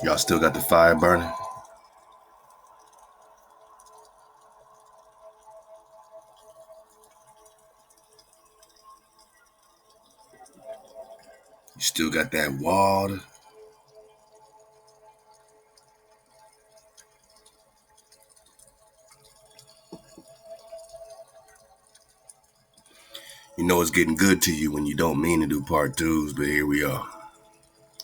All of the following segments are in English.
Y'all still got the fire burning? You still got that water? You know it's getting good to you when you don't mean to do part twos, but here we are.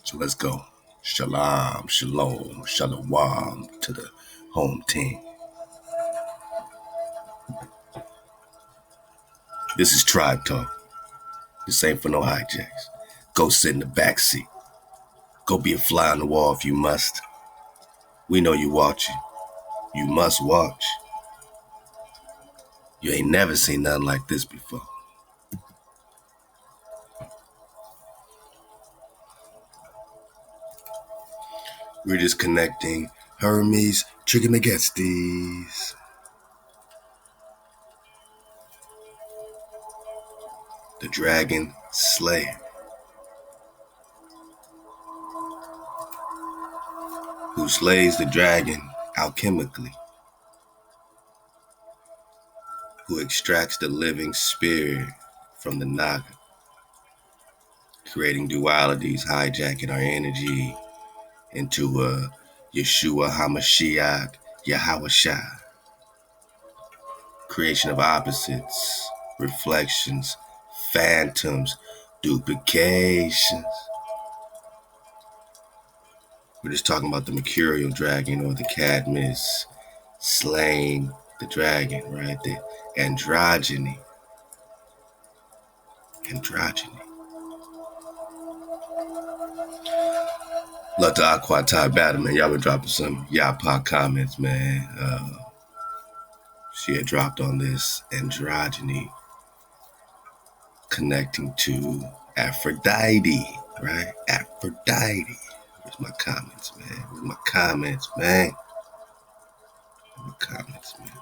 So let's go. Shalom, shalom, shalom to the home team. This is Tribe Talk. This ain't for no hijacks. Go sit in the back seat. Go be a fly on the wall if you must. We know you watching. You must watch. You ain't never seen nothing like this before. We're just connecting Hermes Trigonogestes. The Dragon Slayer, who slays the dragon alchemically, who extracts the living spirit from the Naga, creating dualities, hijacking our energy into a Yeshua HaMashiach Yahawashai, creation of opposites, reflections, phantoms, duplications. We're just talking about the mercurial dragon or the Cadmus slaying the dragon, right? The androgyny. Love to Ahchwa Ty Battle, man. Y'all been dropping some Yapa comments, man. She had dropped on this androgyny connecting to Aphrodite, right? Aphrodite. Where's my comments, man? Where's my comments, man? Where's my comments, man?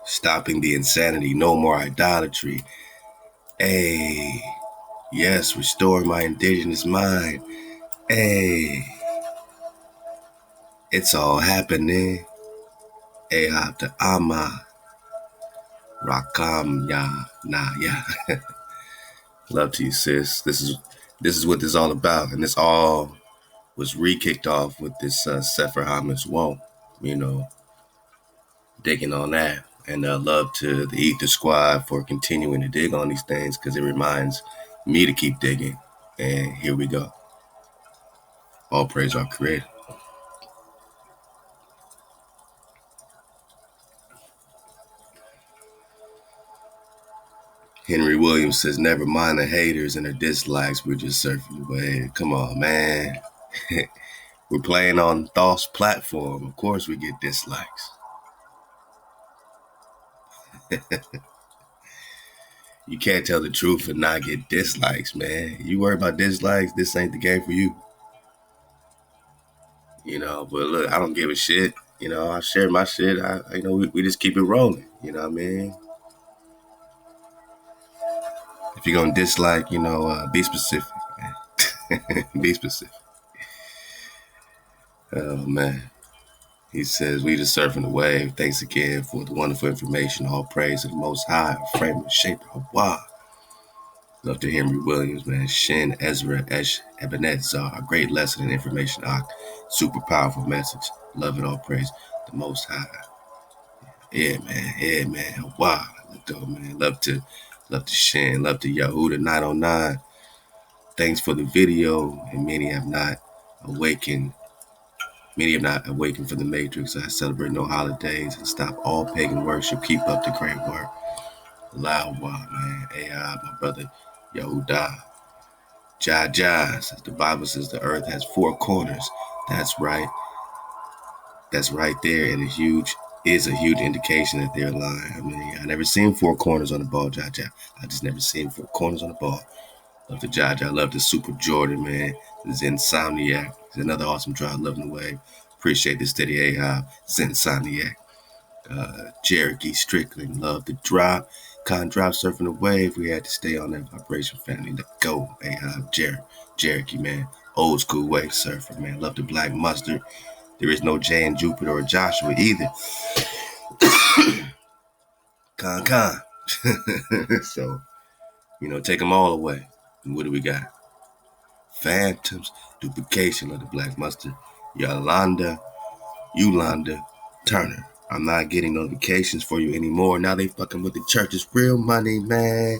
Stopping the insanity, no more idolatry. Hey, yes, restore my indigenous mind. Hey, it's all happening. Ahab to Amon. Rakam ya na ya. Love to you, sis. This is what this is all about, and this all was re-kicked off with this Sefer HaMitzvot, digging on that. And love to the Ether Squad for continuing to dig on these things because it reminds me to keep digging. And here we go. All praise our Creator. Henry Williams says, never mind the haters and their dislikes. We're just surfing the wave. Come on, man. We're playing on Thoth's platform. Of course we get dislikes. You can't tell the truth and not get dislikes, man. You worry about dislikes, this ain't the game for you. But look, I don't give a shit. I share my shit. We just keep it rolling. You know what I mean? If you're going to dislike, be specific, man. Be specific. Oh, man. He says, we just surfing the wave. Thanks again for the wonderful information. All praise to the Most High, frame and shaper of Watah. Love to Henry Williams, man. Shin, Ezra, Esh, Ebenezer. A great lesson and information. Super powerful message. Love it, all praise the Most High. Yeah, man. Yeah, man. Wow. Man. Love to Shin. Love to Yahuda 909. Thanks for the video. And many have not awakened from the matrix. I celebrate no holidays and stop all pagan worship. Keep up the great work. Loud wow, man. AI, my brother Yahuda. Jah, says the Bible says the earth has four corners. That's right. That's right there, and is a huge indication that they're lying. I mean, I never seen four corners on the ball, Jah. I just never seen four corners on the ball. Love the Jah. Love the Super Jordan, man. This Insomniac. It's another awesome drive. Loving the wave. Appreciate the steady Ahab. Sonsoniac. Cherokee Strickland. Love the drop. Khandrop surfing the wave. We had to stay on that vibration, family. Let's go. Ahab. Cherokee, man. Old school wave surfer, man. Love the black mustard. There is no J in Jupiter or Joshua either. Con. So, take them all away. And what do we got? Phantoms, duplication of the black mustard. Yolanda Turner. I'm not getting notifications for you anymore. Now they fucking with the church's real money, man.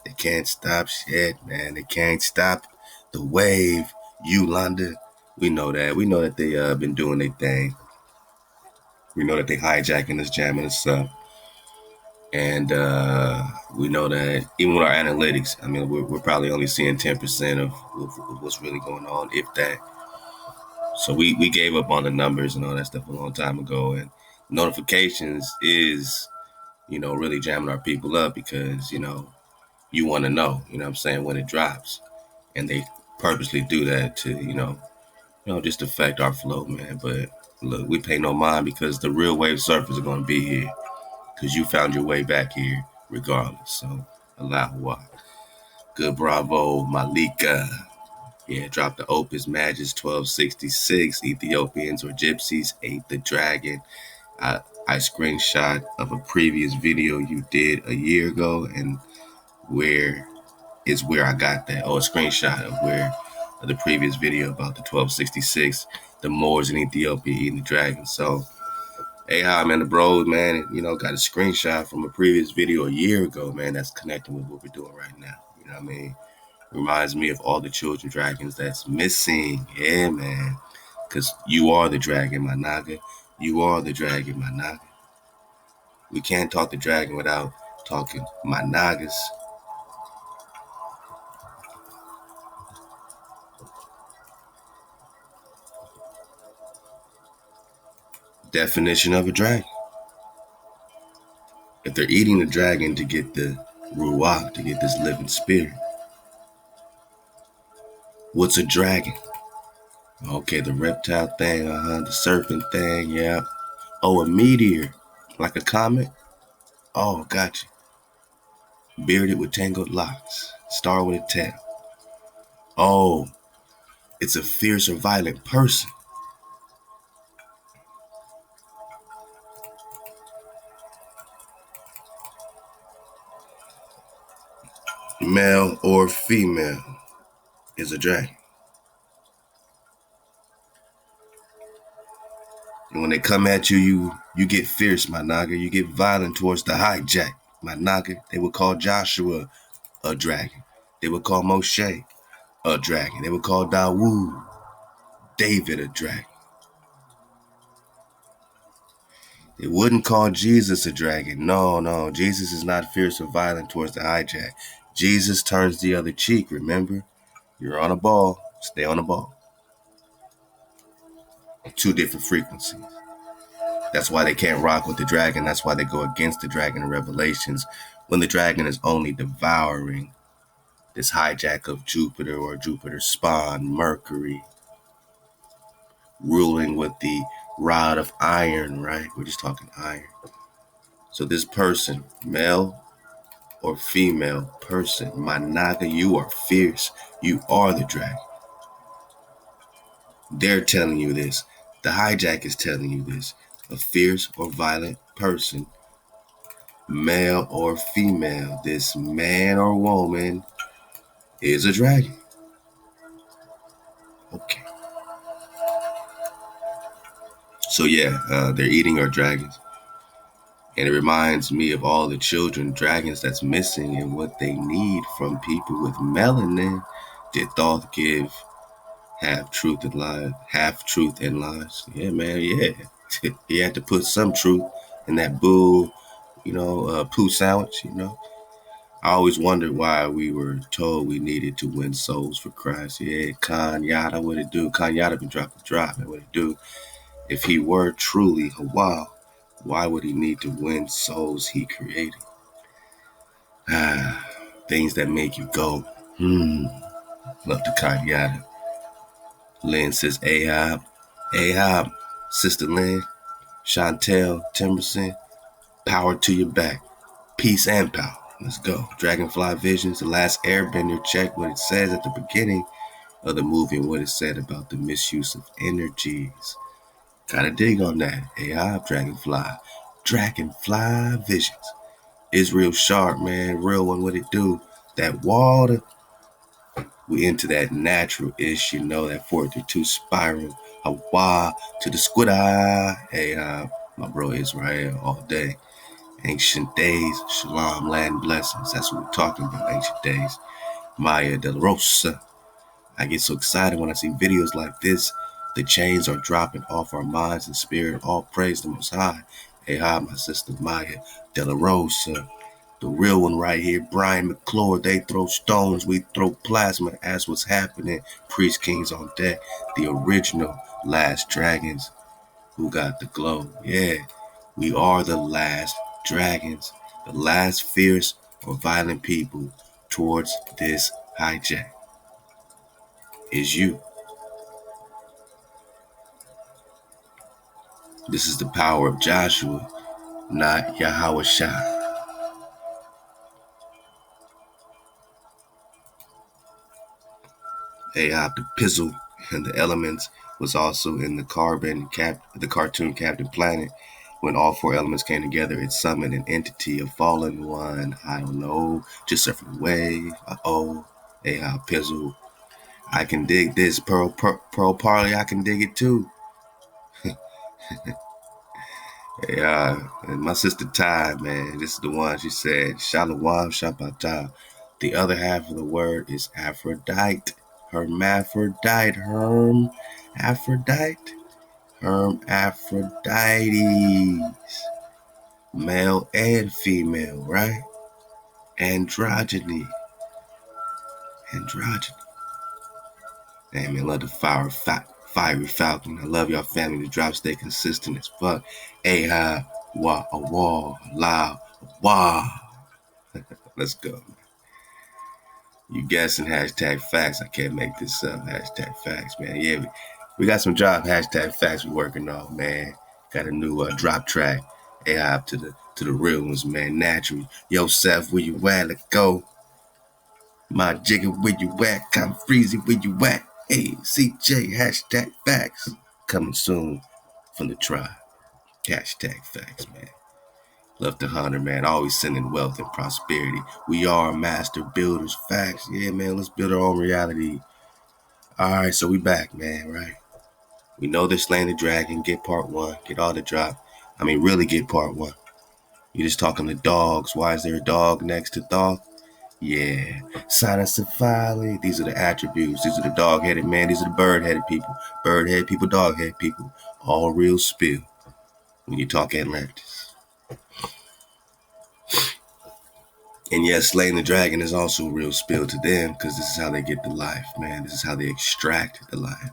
They can't stop shit, man. They can't stop the wave. Yolanda. We know that. We know that they been doing their thing. We know that they hijacking us, jamming us up. And we know that even with our analytics, I mean, we're probably only seeing 10% of what's really going on, if that. So we gave up on the numbers and all that stuff a long time ago. And notifications is, really jamming our people up because, you want to know, what I'm saying, when it drops. And they purposely do that to, just affect our flow, man. But look, we pay no mind because the real wave surfers are going to be here. Because you found your way back here regardless. So, Ahchwa. Good bravo, Malika. Yeah, dropped the Opus Magus 1266. Ethiopians or gypsies ate the dragon. I screenshot of a previous video you did a year ago, and where I got that. Oh, a screenshot of the previous video about the 1266, the Moors in Ethiopia eating the dragon. So, Ahab and the bros, man, got a screenshot from a previous video a year ago, man, that's connecting with what we're doing right now. You know what I mean? Reminds me of all the children dragons that's missing. Yeah, man. Because you are the dragon, my naga. You are the dragon, my naga. We can't talk the dragon without talking my nagas. Definition of a dragon. If they're eating the dragon to get the ruach, to get this living spirit, what's a dragon? Okay, the reptile thing, the serpent thing, yeah. Oh, a meteor, like a comet? Oh, gotcha. Bearded with tangled locks, star with a tail. Oh, it's a fierce or violent person. Male or female is a dragon. And when they come at you, you get fierce, my naga. You get violent towards the hijack, my naga. They would call Joshua a dragon. They would call Moshe a dragon. They would call David a dragon. They wouldn't call Jesus a dragon. No. Jesus is not fierce or violent towards the hijack. Jesus turns the other cheek, remember? You're on a ball. Stay on the ball. Two different frequencies. That's why they can't rock with the dragon. That's why they go against the dragon in Revelations when the dragon is only devouring this hijack of Jupiter or Jupiter's spawn, Mercury, ruling with the rod of iron, right? We're just talking iron. So this person, male or female person, my naga, you are fierce. You are the dragon. They're telling you this. The hijack is telling you this. A fierce or violent person, male or female, this man or woman is a dragon. Okay. So yeah, they're eating our dragons. And it reminds me of all the children dragons that's missing and what they need from people with melanin. Did Thoth give half truth and lies? Yeah, man, yeah. He had to put some truth in that poo sandwich, I always wondered why we were told we needed to win souls for Christ. Yeah, Yada, what it do? Yada been dropping drop, man, what it do? If he were truly Hawa, why would he need to win souls he created? Things that make you go, Love to Yada. Lynn says, Ahab, Sister Lynn, Chantel, Timerson, power to your back. Peace and power. Let's go. Dragonfly Visions, The Last Airbender. Check what it says at the beginning of the movie and what it said about the misuse of energies. Gotta dig on that. Ahab, Dragonfly. Dragonfly Visions. Israel Sharp, man. Real one, what it do? That water. We into that natural-ish, that 432 spiral. Ahchwa to the squid eye. Ahab, my bro Israel all day. Ancient days, shalom, land blessings. That's what we're talking about, ancient days. Maya de la Rosa. I get so excited when I see videos like this. The chains are dropping off our minds and spirit. All praise the Most High. Hey, hi, my sister Maya de la Rosa. The real one right here, Brian McClure. They throw stones, we throw plasma. As what's happening. Priest Kings on deck. The original Last Dragons. Who got the glow? Yeah, we are the last dragons. The last fierce or violent people towards this hijack. Is you. This is the power of Joshua, not Yahweh Shah. Ahab the Pizzle and the elements was also in the cartoon Captain Planet. When all four elements came together, it summoned an entity, a fallen one. I don't know, just surfing the wave. Ahab Pizzle. I can dig this. Pearl Parley, I can dig it too. Yeah, and my sister Ty, man, this is the one. She said, Shalom Shabbatah. The other half of the word is Aphrodite. Hermaphrodite. Hermaphrodite. Hermaphrodites. Male and female, right? Androgyny. Hey, man, love the fiery falcon. I love y'all family. The drop stay consistent as fuck. Ahab, wah, a wah, la, wah. Let's go. You guessing hashtag facts. I can't make this up. Hashtag facts, man. Yeah, we got some drop hashtag facts we working on, man. Got a new drop track. Ahab to the real ones, man. Naturally. Yo, Seth, where you at? Let's go. My jigger, where you at? Kind of freezing, where you at? Hey, CJ, hashtag facts. Coming soon from the tribe. Hashtag facts, man. Love the hunter, man. Always sending wealth and prosperity. We are master builders. Facts. Yeah, man. Let's build our own reality. All right, so we back, man, right? We know they're slaying the dragon. Get part one. Get all the drop. I mean, really get part one. You're just talking to dogs. Why is there a dog next to Thoth? Yeah. Cynocephaly. These are the attributes. These are the dog-headed man. These are the bird-headed people. Bird-headed people, dog-headed people. All real spill when you talk Atlantis. And yes, slaying the dragon is also real spill to them because this is how they get the life, man. This is how they extract the life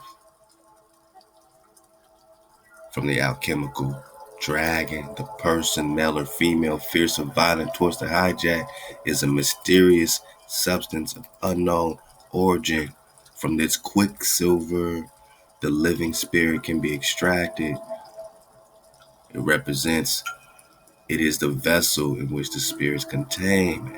from the alchemical dragon. The person, male or female, fierce or violent towards the hijack is a mysterious substance of unknown origin. From this quicksilver, the living spirit can be extracted. It is the vessel in which the spirits contain.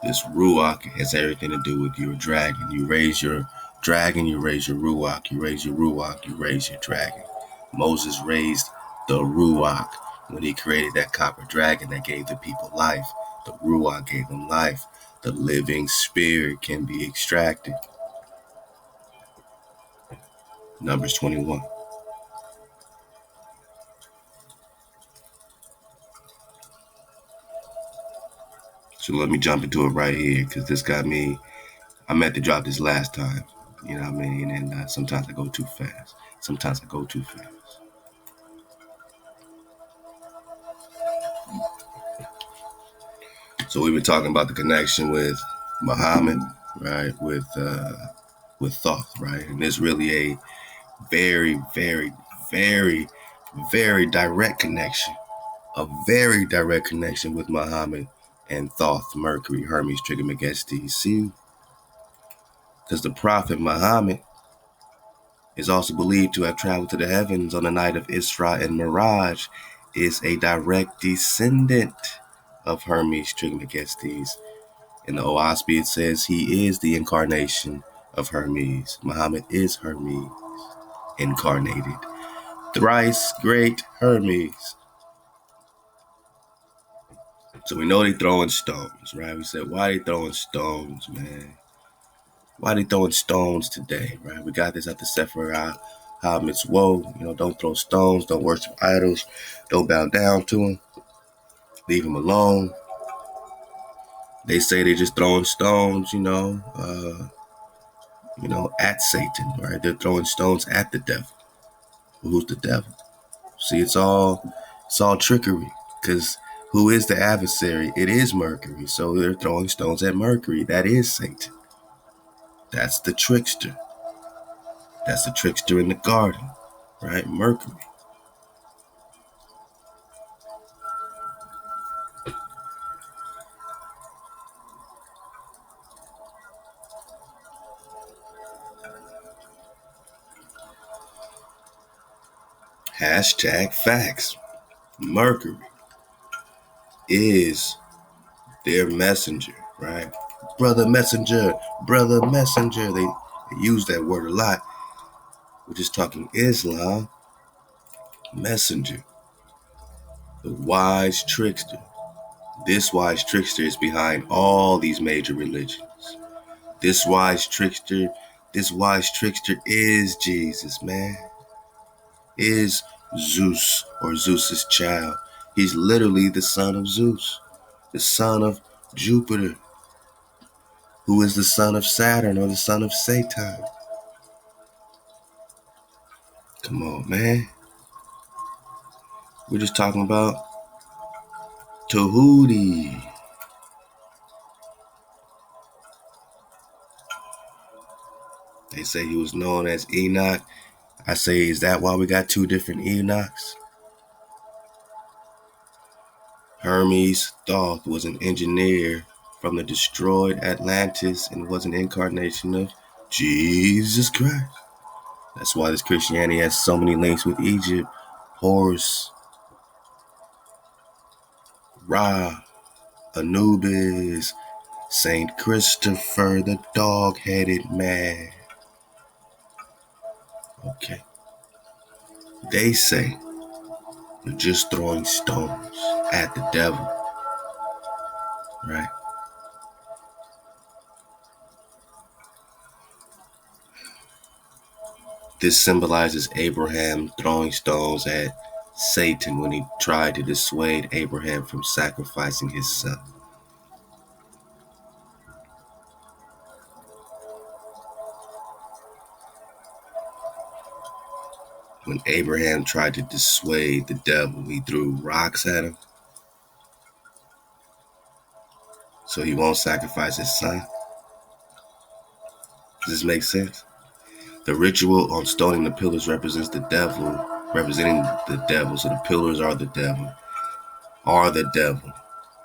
This ruach has everything to do with your dragon. You raise your dragon, you raise your ruach. You raise your ruach, you raise your dragon. Moses raised the ruach when he created that copper dragon that gave the people life. The ruach gave them life. The living spirit can be extracted. Numbers 21. So let me jump into it right here because this got me. I meant to drop this last time. You know what I mean? And sometimes I go too fast. So we were talking about the connection with Muhammad, right? With Thoth, right? And there's really a very, very, very, very direct connection. A very direct connection with Muhammad and Thoth, Mercury, Hermes, Trigonomegastes. See? Because the Prophet Muhammad is also believed to have traveled to the heavens on the night of Isra and Miraj, is a direct descendant of Hermes Trismegistus. In the Oahspe, it says he is the incarnation of Hermes. Muhammad is Hermes incarnated. Thrice great Hermes. So we know they throwing stones, right? We said, why they throwing stones, man? Why they throwing stones today, right? We got this at the Sefer HaMitzvot. Don't throw stones, don't worship idols, don't bow down to them, leave them alone. They say they just throwing stones, at Satan, right? They're throwing stones at the devil. Who's the devil? See, it's all trickery, because who is the adversary? It is Mercury. So they're throwing stones at Mercury. That is Satan. That's the trickster. That's the trickster in the garden, right? Mercury. #facts. Mercury is their messenger, right? Brother messenger, brother messenger. They use that word a lot. We're just talking Islam. Messenger. The wise trickster. This wise trickster is behind all these major religions. This wise trickster is Jesus, man. Is Zeus, or Zeus's child. He's literally the son of Zeus, the son of Jupiter, who is the son of Saturn, or the son of Satan. Come on, man. We're just talking about Tahuti. They say he was known as Enoch. I say, is that why we got two different Enochs? Hermes Thoth was an engineer from the destroyed Atlantis and was an incarnation of Jesus Christ. That's why this Christianity has so many links with Egypt, Horus, Ra, Anubis, Saint Christopher, the dog-headed man. Okay. They say you're just throwing stones at the devil, right? This symbolizes Abraham throwing stones at Satan when he tried to dissuade Abraham from sacrificing his son. When Abraham tried to dissuade the devil, he threw rocks at him so he won't sacrifice his son. Does this make sense? The ritual on stoning the pillars represents the devil, representing the devil. So the pillars are the devil, are the devil,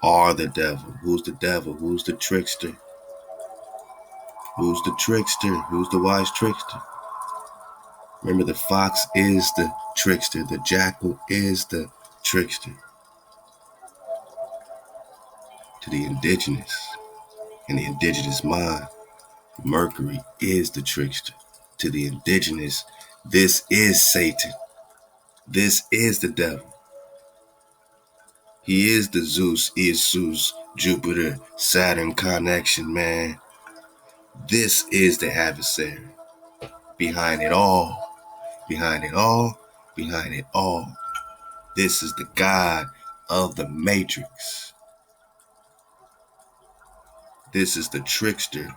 are the devil. Who's the devil? Who's the trickster? Who's the trickster? Who's the wise trickster? Remember, the fox is the trickster. The jackal is the trickster. To the indigenous, in the indigenous mind, Mercury is the trickster. To the indigenous, this is Satan. This is the devil. He is the Zeus, Zeus, Jupiter, Saturn connection, man. This is the adversary. Behind it all, behind it all, behind it all. This is the God of the Matrix. This is the trickster.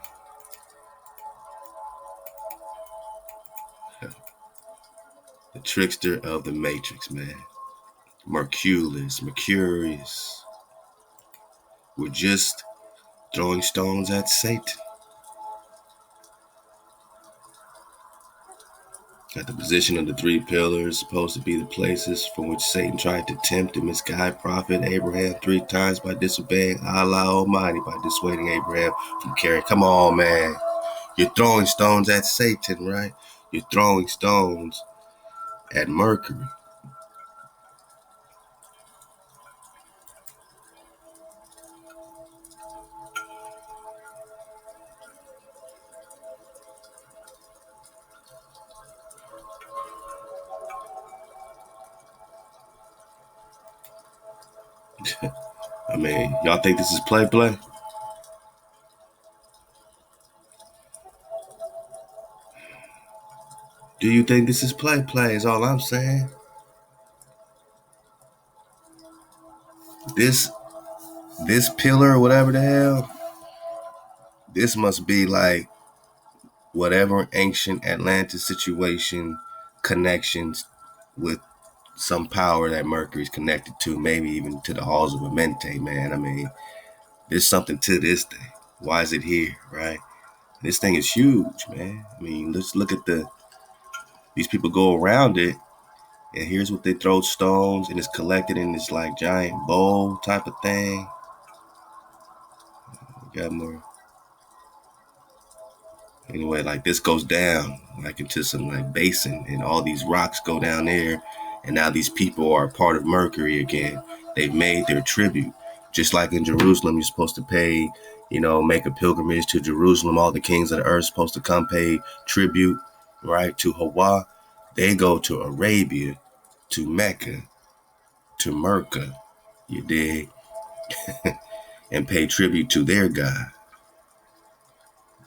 The trickster of the Matrix, man. Mercurius. We're just throwing stones at Satan. At the position of the three pillars, supposed to be the places from which Satan tried to tempt and misguide Prophet Abraham 3 times by disobeying Allah Almighty, by dissuading Abraham from carrying. Come on, man. You're throwing stones at Satan, right? You're throwing stones at Mercury. I mean, y'all think this is play? Do you think this is play? Is all I'm saying. This pillar or whatever the hell, this must be like whatever ancient Atlantis situation connections with some power that Mercury's connected to, maybe even to the halls of Amente, man. I mean, there's something to this thing. Why is it here, right? This thing is huge, man. I mean, let's look at these people go around it, and here's what they throw stones, and it's collected in this like giant bowl type of thing. We got more. Anyway, like this goes down like into some like basin, and all these rocks go down there, and now these people are part of Mercury again. They've made their tribute. Just like in Jerusalem, you're supposed to pay, make a pilgrimage to Jerusalem. All the kings of the earth are supposed to come pay tribute, right, to Hawa. They go to Arabia, to Mecca, to Merca, you dig, and pay tribute to their God.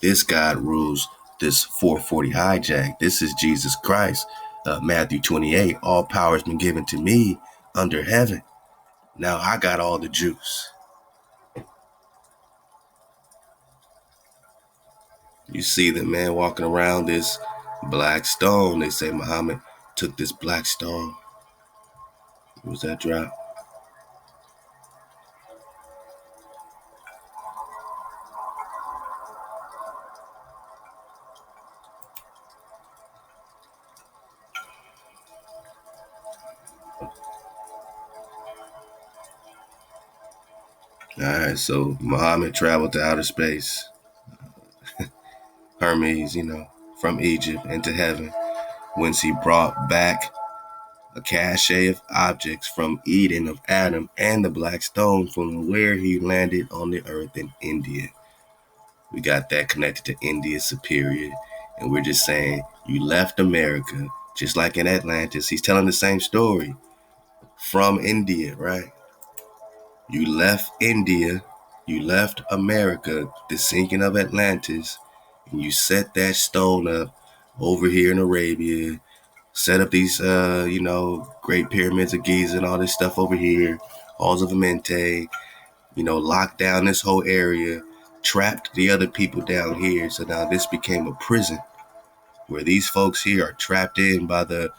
This God rules this 440 hijack. This is Jesus Christ. Matthew 28, all power has been given to me under heaven. Now I got all the juice. You see the man walking around this black stone. They say Muhammad took this black stone. What was that drop? All right, so Muhammad traveled to outer space. Hermes, from Egypt into heaven, whence he brought back a cache of objects from Eden of Adam and the black stone from where he landed on the earth in India. We got that connected to India Superior. And we're just saying, you left America, just like in Atlantis. He's telling the same story from India, right? You left India, you left America, the sinking of Atlantis, and you set that stone up over here in Arabia, set up these, great pyramids of Giza and all this stuff over here, halls of Amente, locked down this whole area, trapped the other people down here. So now this became a prison where these folks here are trapped in by the,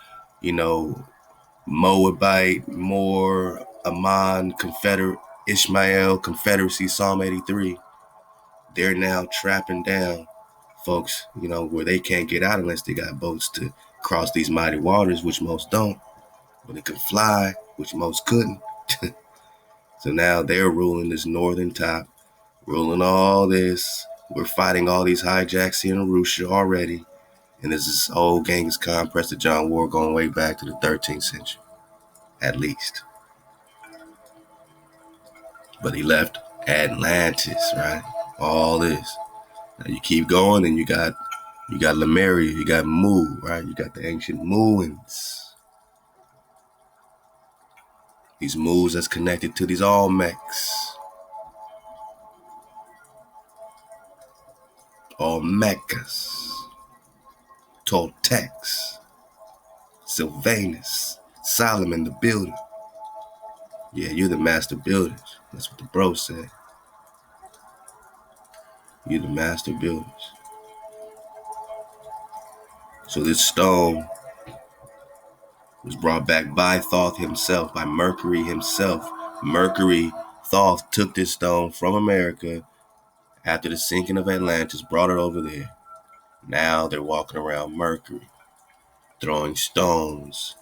Moabite, Amon, Confederate, Ishmael, Confederacy, Psalm 83. They're now trapping down folks, where they can't get out unless they got boats to cross these mighty waters, which most don't. But they could fly, which most couldn't. So now they're ruling this northern top, ruling all this. We're fighting all these hijacks here in Arusha already. And there's this old Genghis Khan, Prester John War going way back to the 13th century, at least. But he left Atlantis, right? All this. Now you keep going, and you got Lemuria, you got Mu, right? You got the ancient Muans. These Mu's that's connected to these Olmecs. Olmecas. Toltecs. Sylvanus. Solomon the Builder. Yeah, you're the master builders. That's what the bro said. You're the master builders. So this stone was brought back by Thoth himself, by Mercury himself. Mercury, Thoth took this stone from America after the sinking of Atlantis, brought it over there. Now they're walking around Mercury, throwing stones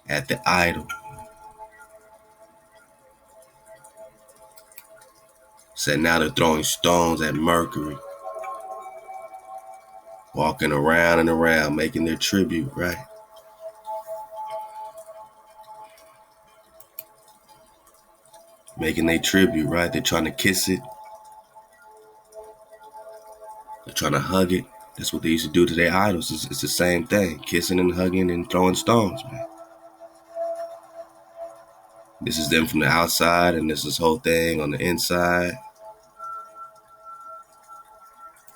at the idol. Said now they're throwing stones at Mercury. walking around and around, making their tribute, right? Making their tribute, right? They're trying to kiss it. They're trying to hug it. That's what they used to do to their idols. It's the same thing. Kissing and hugging and throwing stones, man. This is them from the outside, and this whole thing on the inside.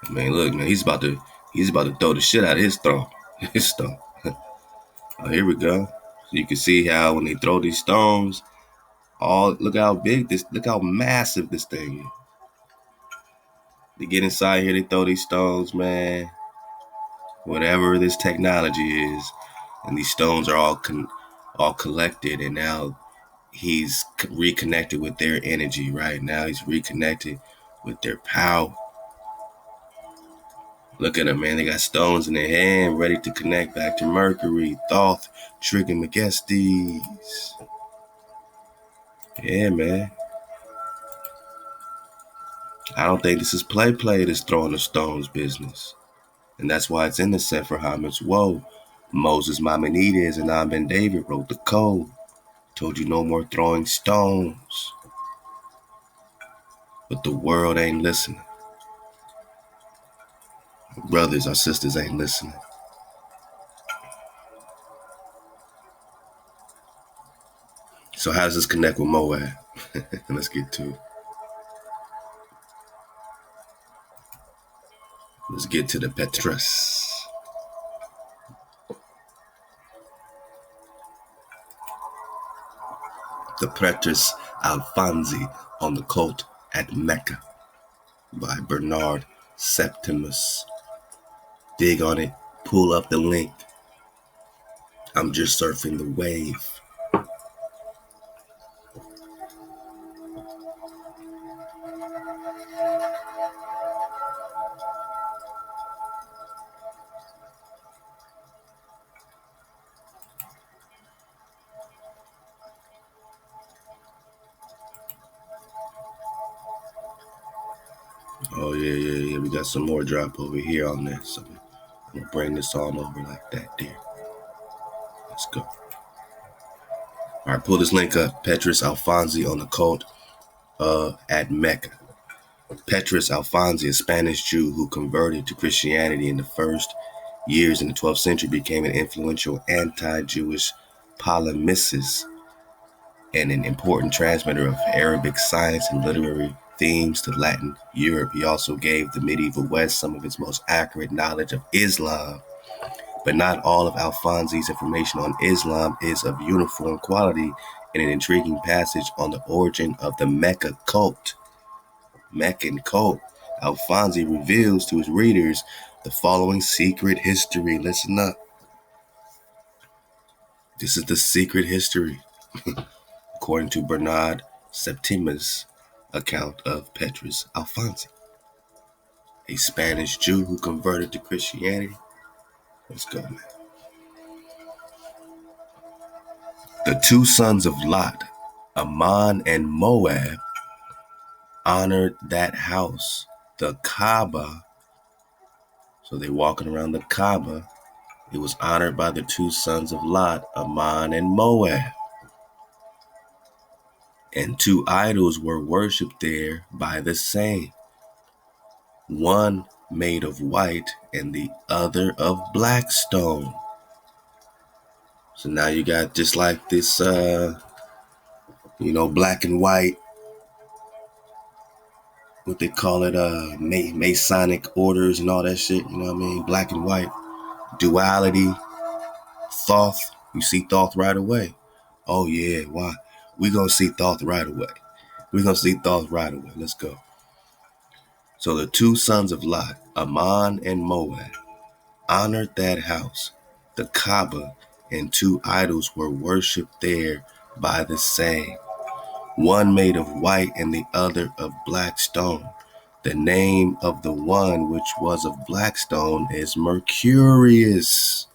I mean, look, man, he's about to throw the shit out of his throne. His stone. Oh, here we go. So you can see how when they throw these stones, look how big look how massive this thing is. They get inside here, they throw these stones, man. Whatever this technology is, and these stones are all collected, and now he's reconnected with their energy, right? Now he's reconnected with their power. Look at them, man. They got stones in their hand, ready to connect back to Mercury, Thoth, Trigonomegestes. Yeah, man. I don't think this is play this throwing the stones business. And that's why it's in the Sefer HaMitzvot. Moses Maimonides and Ben David wrote the code. Told you no more throwing stones. But the world ain't listening. Our brothers, our sisters ain't listening. So how does this connect with Moab? Let's get to it. Let's get to the Petrus. The Petrus Alfonsi on the Cult at Mecca by Bernard Septimus. Dig on it, pull up the link. I'm just surfing the wave. Oh, yeah. We got some more drop over here on this. So I'm going to bring this on over like that there. Let's go. All right, pull this link up. Petrus Alfonsi on the Cult at Mecca. Petrus Alfonsi, a Spanish Jew who converted to Christianity in the first years in the 12th century, became an influential anti-Jewish polemicist and an important transmitter of Arabic science and literary themes to Latin Europe. He also gave the medieval West some of its most accurate knowledge of Islam. But not all of Alfonsi's information on Islam is of uniform quality. In an intriguing passage on the origin of the Meccan cult, Alfonsi reveals to his readers the following secret history. Listen up. This is the secret history, according to Bernard Septimus' account of Petrus Alfonsi, a Spanish Jew who converted to Christianity. Let's go, man. The two sons of Lot, Amon and Moab, honored that house, the Kaaba. So they're walking around the Kaaba. It was honored by the two sons of Lot, Amon and Moab. And two idols were worshipped there by the same, one made of white and the other of black stone. So now you got just like this, black and white, what they call it, Masonic orders and all that shit, you know what I mean? Black and white, duality, Thoth. You see Thoth right away. Oh yeah, why? We're going to see Thoth right away. Let's go. So the two sons of Lot, Amon and Moab, honored that house, the Kaaba, and two idols were worshipped there by the same, one made of white and the other of black stone. The name of the one which was of black stone is Merculicius.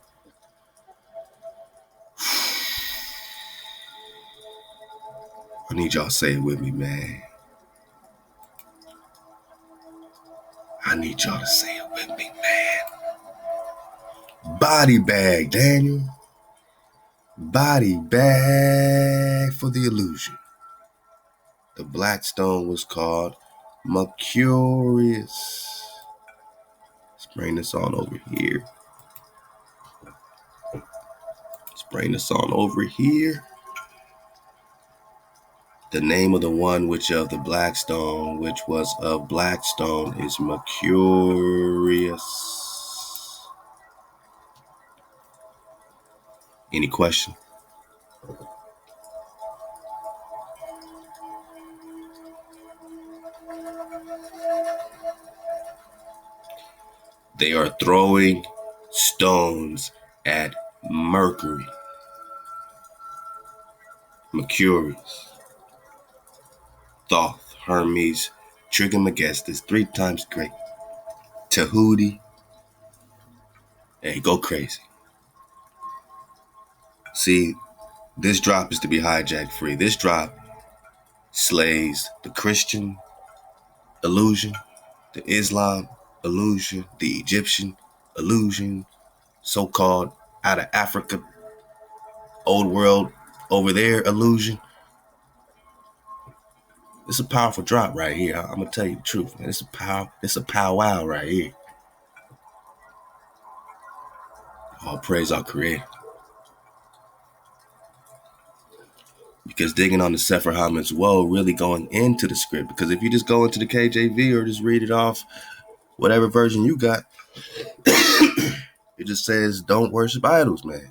I need y'all to say it with me, man. I need y'all to say it with me, man. Body bag, Daniel. Body bag for the illusion. The black stone was called Merculicius. Let's bring this on over here. The name of the one which of the black stone, which was of black stone, is Merculicius. Any question? They are throwing stones at Mercury. Mercurius, Thoth, Hermes, Trigonomegastus, 3 times great. Tahuti. Hey, go crazy. See, this drop is to be hijacked free. This drop slays the Christian illusion, the Islam illusion, the Egyptian illusion, so-called out of Africa, old world over there illusion. It's a powerful drop right here. I'm gonna tell you the truth, man. It's a powwow right here. All praise our Creator. Because digging on the Sefer Haman's woe, really going into the script. Because if you just go into the KJV or just read it off, whatever version you got, it just says, don't worship idols, man.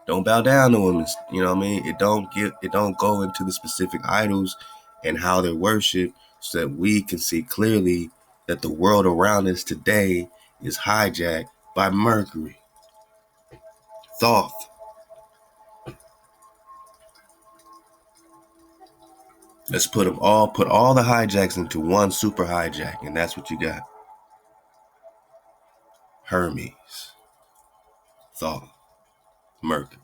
Don't bow down to them. You know what I mean? It don't go into the specific idols and how they're worshipped so that we can see clearly that the world around us today is hijacked by Mercury. Thoth. Let's put all the hijacks into one super hijack, and that's what you got. Hermes, Thoth, Mercury.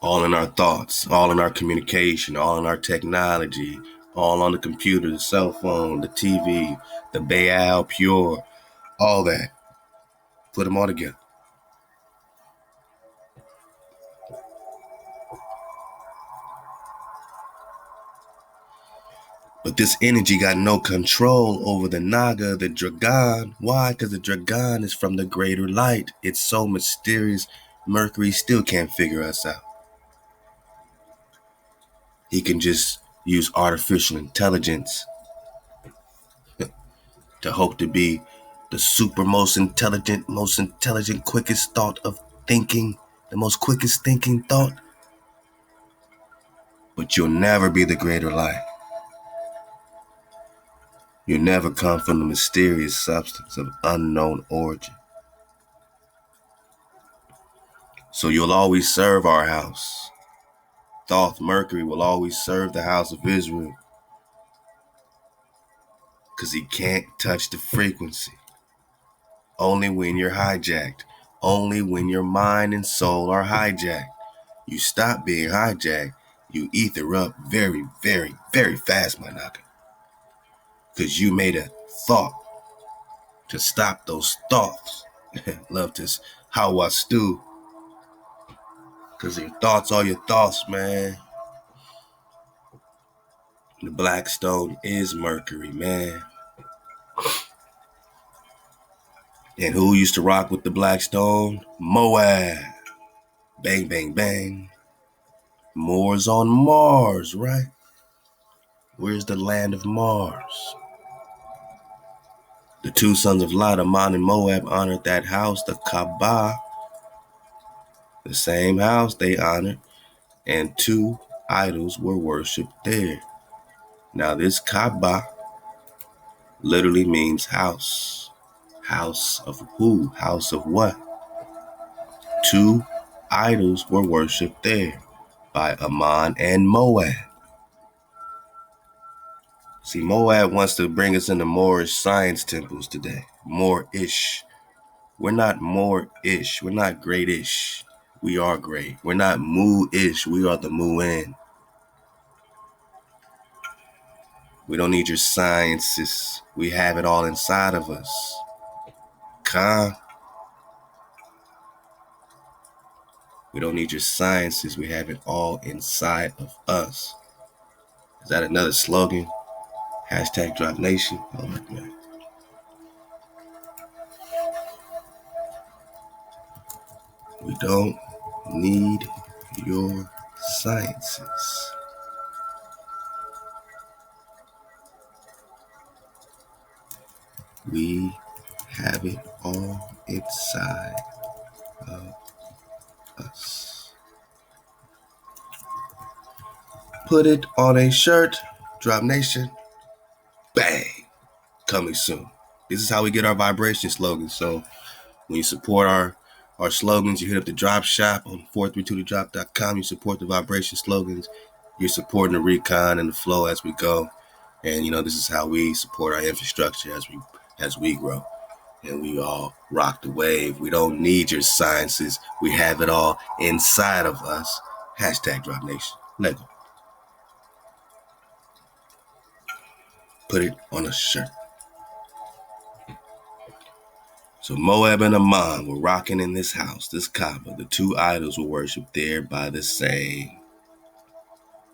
All in our thoughts, all in our communication, all in our technology, all on the computer, the cell phone, the TV, the Baal Pure, all that. Put them all together. But this energy got no control over the Naga, the Dragon. Why? Because the Dragon is from the greater light. It's so mysterious, Mercury still can't figure us out. He can just use artificial intelligence to hope to be the most intelligent, quickest thought of thinking, the most quickest thinking thought. But you'll never be the greater light. You'll never come from the mysterious substance of unknown origin. So you'll always serve our house. Thoth Mercury will always serve the house of Israel because he can't touch the frequency. Only when you're hijacked. Only when your mind and soul are hijacked. You stop being hijacked. You ether up very, very, very fast, my nigga. Because you made a thought to stop those thoughts. Love this Ahchwa stew. Because your thoughts are your thoughts, man. The black stone is Mercury, man. And who used to rock with the black stone? Moab. Bang, bang, bang. Moors on Mars, right? Where's the land of Mars? The 2 sons of Lot, Amon and Moab, honored that house, the Kaaba. The same house they honored, and 2 idols were worshipped there. Now this Kaaba literally means house. House of who? House of what? 2 idols were worshipped there by Amon and Moab. See, Moab wants to bring us into Moorish science temples today. Moorish. We're not Moorish. We're not great-ish. We are great. We're not Mu-ish. We are the Mu-in. We don't need your sciences. We have it all inside of us. Khan. We don't need your sciences. We have it all inside of us. Is that another slogan? Hashtag Drop Nation. Oh, man. We don't need your sciences. We have it all inside of us. Put it on a shirt. Drop Nation. Bang. Coming soon. This is how we get our vibration slogans. So when you support our slogans, you hit up the drop shop on 432thedrop.com. You support the vibration slogans. You're supporting the recon and the flow as we go. And this is how we support our infrastructure as we grow. And we all rock the wave. We don't need your sciences. We have it all inside of us. Hashtag Drop Nation. Lego. Put it on a shirt. So Moab and Amon were rocking in this house, this Kaaba. The two idols were worshipped there by the same.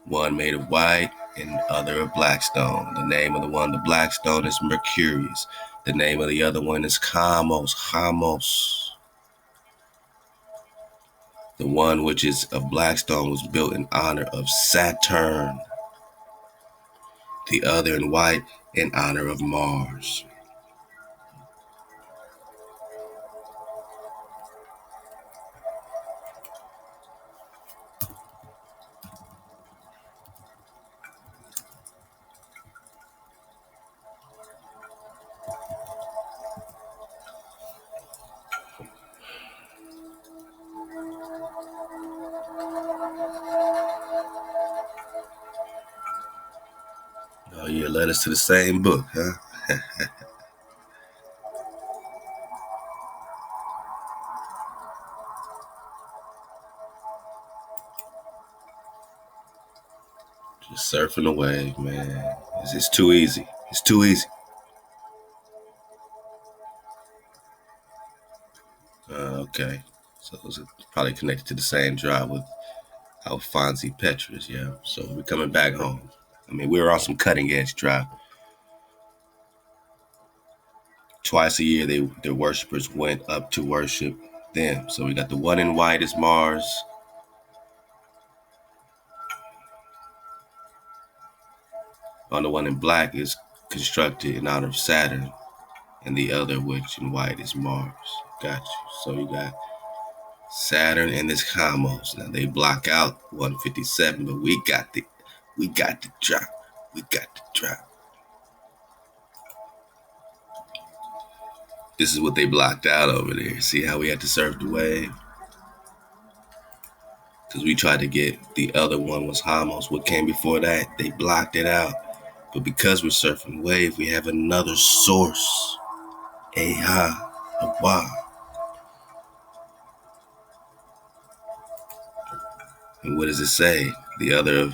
One made of white and the other of black stone. The name of the one, the black stone, is Merculicius. The name of the other one is Chamos. The one which is of black stone was built in honor of Saturn. The other in white in honor of Mars. Oh yeah, led us to the same book, huh? Just surfing the wave, man. It's too easy. It's too easy. Okay. So it's probably connected to the same drive with Alphonse Petrus, yeah. So we're coming back home. I mean, we were on some cutting edge drive. Twice a year, their worshipers went up to worship them. So we got the one in white is Mars. On the one in black is constructed in honor of Saturn. And the other, which in white, is Mars. Got you. So you got Saturn and this Chamos. Now they block out 157, but we got the drop. We got the drop. This is what they blocked out over there. See how we had to surf the wave? Because we tried to get the other one was Chamos. What came before that, they blocked it out. But because we're surfing the wave, we have another source. Ahchwa. And what does it say? The other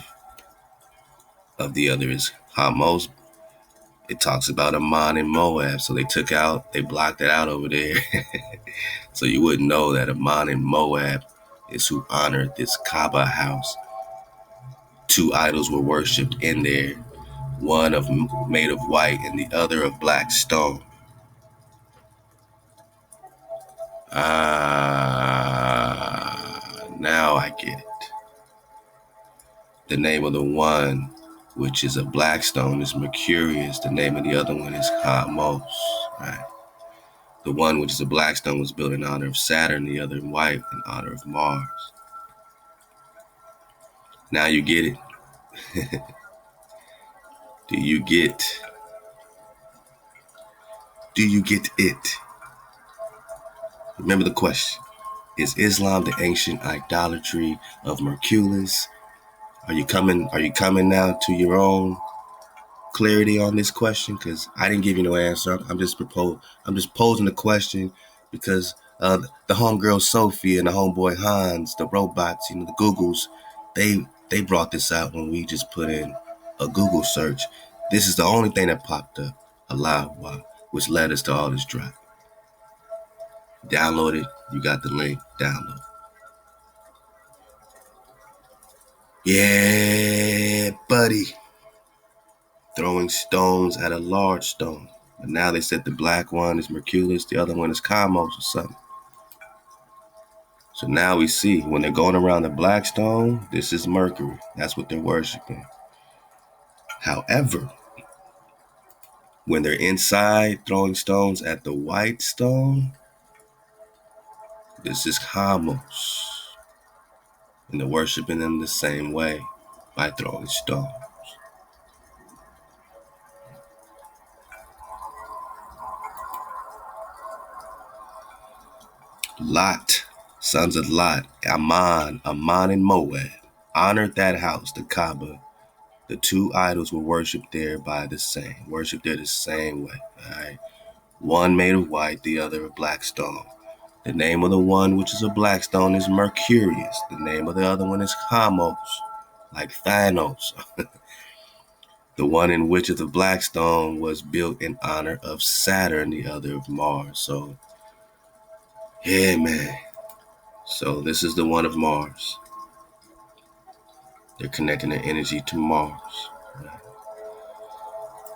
of the other is Chamos. It talks about Amon and Moab. So they blocked it out over there. So you wouldn't know that Amon and Moab is who honored this Kaaba house. Two idols were worshipped in there. One made of white and the other of black stone. Now I get it. The name of the one which is a black stone is Merculicius. The name of the other one is Chamos. Right? The one which is a black stone was built in honor of Saturn. The other in white in honor of Mars. Now you get it. Do you get it? Remember the question. Is Islam the ancient idolatry of Merculicius? Are you coming now to your own clarity on this question? Because I didn't give you no answer. I'm just posing the question because the homegirl Sophie and the homeboy Hans, the robots, the Googles, they brought this out when we just put in a Google search. This is the only thing that popped up, Ahchwa, which led us to all this drop. Download it. You got the link. Download. Yeah, buddy. Throwing stones at a large stone. But now they said the black one is Merculicius, the other one is Chamos or something. So now we see when they're going around the black stone, this is Mercury. That's what they're worshiping. However, when they're inside throwing stones at the white stone, this is Chamos. And they're worshiping them the same way by throwing stones. Lot, sons of Lot, Amon and Moab, honored that house, the Kaaba. The two idols were worshipped there the same way. All right. One made of white, the other of black stone. The name of the one which is a black stone is Mercurius. The name of the other one is Chamos, like Thanos. The one in which is the black stone was built in honor of Saturn, the other of Mars. So, yeah, man. So this is the one of Mars. They're connecting their energy to Mars.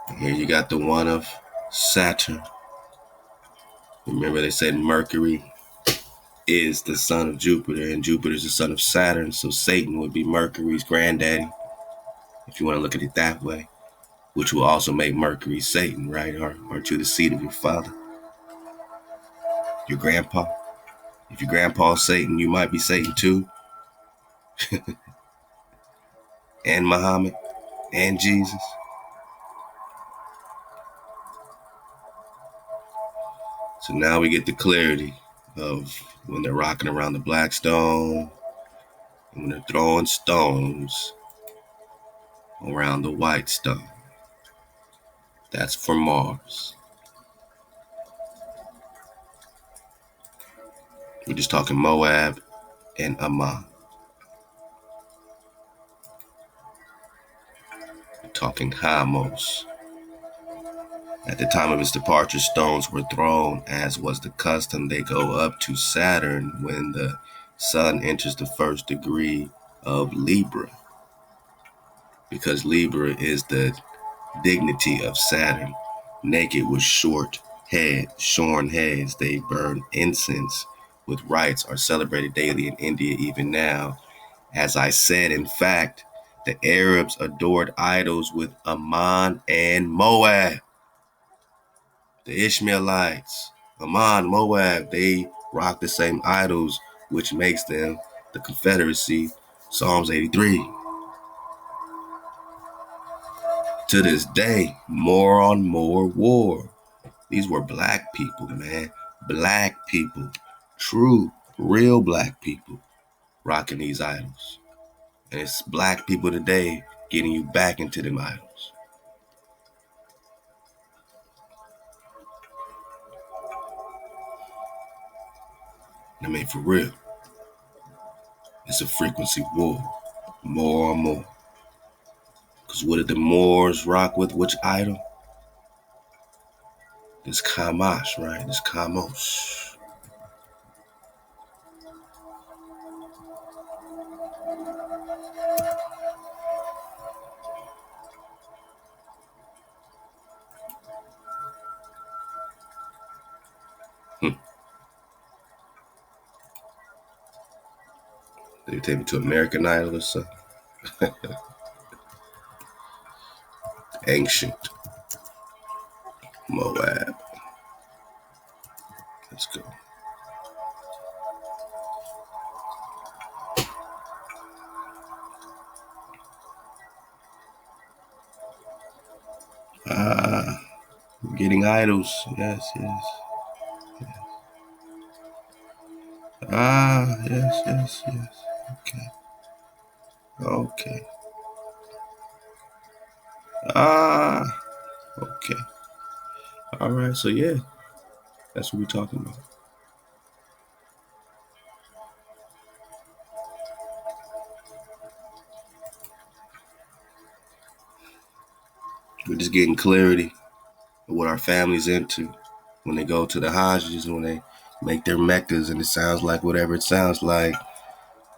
And here you got the one of Saturn. Remember they said Mercury is the son of Jupiter, and Jupiter is the son of Saturn, so Satan would be Mercury's granddaddy, if you want to look at it that way, which will also make Mercury Satan, right? Aren't you the seed of your father? Your grandpa? If your grandpa's Satan, you might be Satan too. And Muhammad, and Jesus. So now we get the clarity of when they're rocking around the black stone, and when they're throwing stones around the white stone. That's for Mars. We're just talking Moab and Amon. We're talking Chamos. At the time of his departure, stones were thrown, as was the custom. They go up to Saturn when the sun enters the first degree of Libra, because Libra is the dignity of Saturn. Naked with shorn heads, they burn incense with rites, are celebrated daily in India even now. As I said, in fact, the Arabs adored idols with Amon and Moab. The Ishmaelites, Amon, Moab, they rock the same idols, which makes them the Confederacy. Psalms 83. To this day, more on more war. These were black people, man. Black people. True, real black people rocking these idols. And it's black people today getting you back into them idols. I mean, for real. It's a frequency war. More and more. Because what did the Moors rock with? Which idol? This Chamos, right? This Chamos. They take me to American Idol or something. Ancient Moab. Let's go. Ah, getting idols. Yes, yes. Ah, yes, yes, yes. Okay. Okay. Ah, okay. All right. So, yeah, that's what we're talking about. We're just getting clarity of what our family's into when they go to the Hajjs and when they make their Meccas, and it sounds like whatever it sounds like.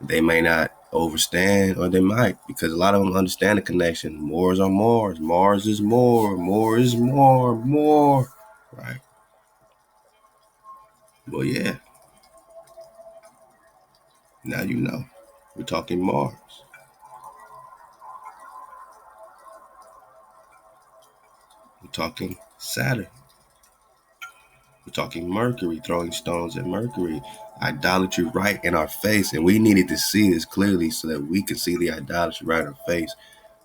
They may not understand, or they might, because a lot of them understand the connection. More is on Mars. Mars is more. More is more. More. Right. Well, yeah. Now you know. We're talking Mars. We're talking Saturn. We're talking Mercury, throwing stones at Mercury. Idolatry right in our face. And we needed to see this clearly so that we could see the idolatry right in our face.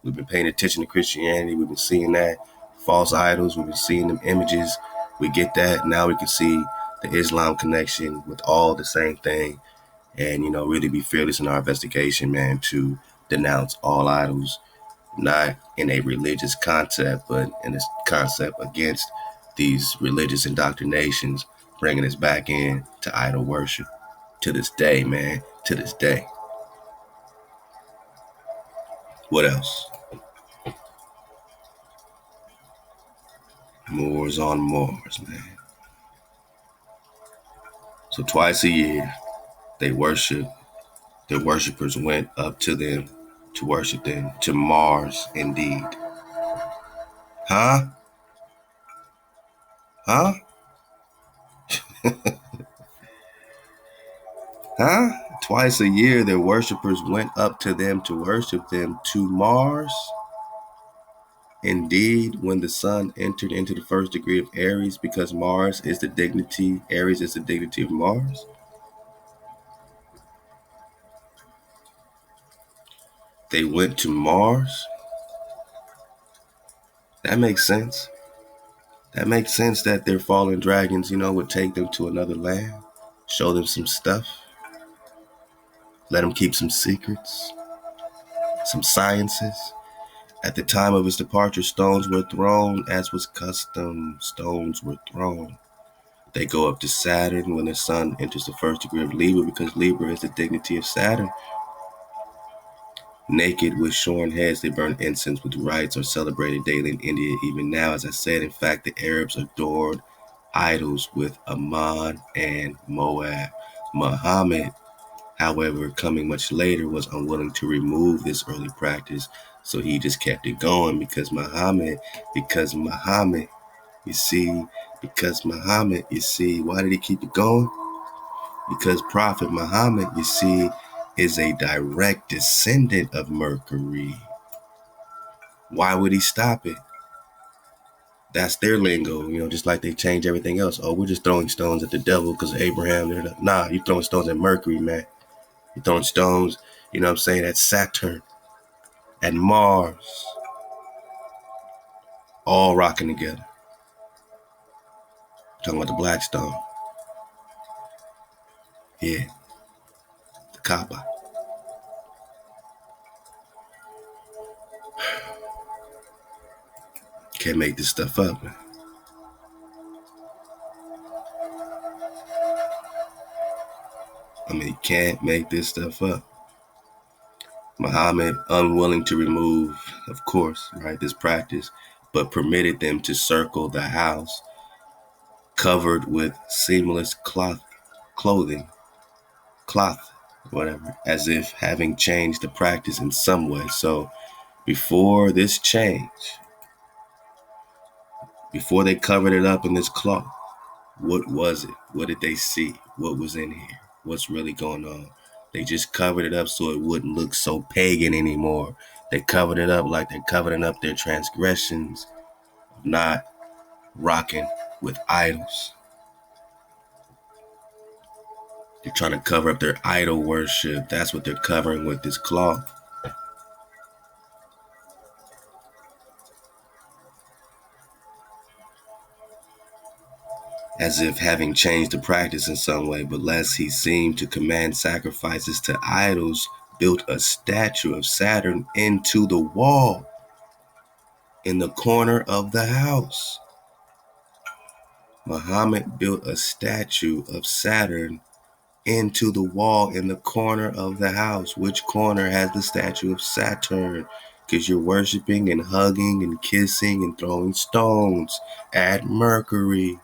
We've been paying attention to Christianity. We've been seeing that. False idols. We've been seeing them images. We get that. Now we can see the Islam connection with all the same thing. And, really be fearless in our investigation, man, to denounce all idols, not in a religious concept, but in a concept against these religious indoctrinations, bringing us back in to idol worship. To this day, man, to this day. What else? Moors on Mars, man. So twice a year, they worship. Their worshipers went up to them to worship them, to Mars indeed. Huh? Huh? Huh? Twice a year, their worshipers went up to them to worship them, to Mars. Indeed, when the sun entered into the first degree of Aries, because Mars is the dignity, Aries is the dignity of Mars. They went to Mars. That makes sense. That makes sense that their fallen dragons, would take them to another land, show them some stuff, let them keep some secrets, some sciences. At the time of his departure, stones were thrown, as was custom. Stones were thrown. They go up to Saturn when the sun enters the first degree of Libra, because Libra is the dignity of Saturn. Naked with shorn heads, they burn incense with rites, are celebrated daily in India. Even now, as I said, in fact, the Arabs adored idols with Amon and Moab. Muhammad, however, coming much later, was unwilling to remove this early practice, so he just kept it going because Muhammad, you see, why did he keep it going? Because Prophet Muhammad, you see, is a direct descendant of Mercury. Why would he stop it? That's their lingo, just like they change everything else. Oh, we're just throwing stones at the devil because of Abraham. Nah, you're throwing stones at Mercury, man. You're throwing stones, at Saturn, at Mars, all rocking together. Talking about the black stone. Yeah, the Kaaba. Can't make this stuff up, man. You can't make this stuff up. Muhammad, unwilling to remove, of course, right, this practice, but permitted them to circle the house covered with seamless clothing, whatever, as if having changed the practice in some way. So before this change, before they covered it up in this cloth, what was it? What did they see? What was in here? What's really going on? They just covered it up so it wouldn't look so pagan anymore. They covered it up like they're covering up their transgressions, not rocking with idols. They're trying to cover up their idol worship. That's what they're covering with this cloth. As if having changed the practice in some way, but lest he seemed to command sacrifices to idols, built a statue of Saturn into the wall in the corner of the house. Muhammad built a statue of Saturn into the wall in the corner of the house. Which corner has the statue of Saturn? Because you're worshiping and hugging and kissing and throwing stones at Mercury.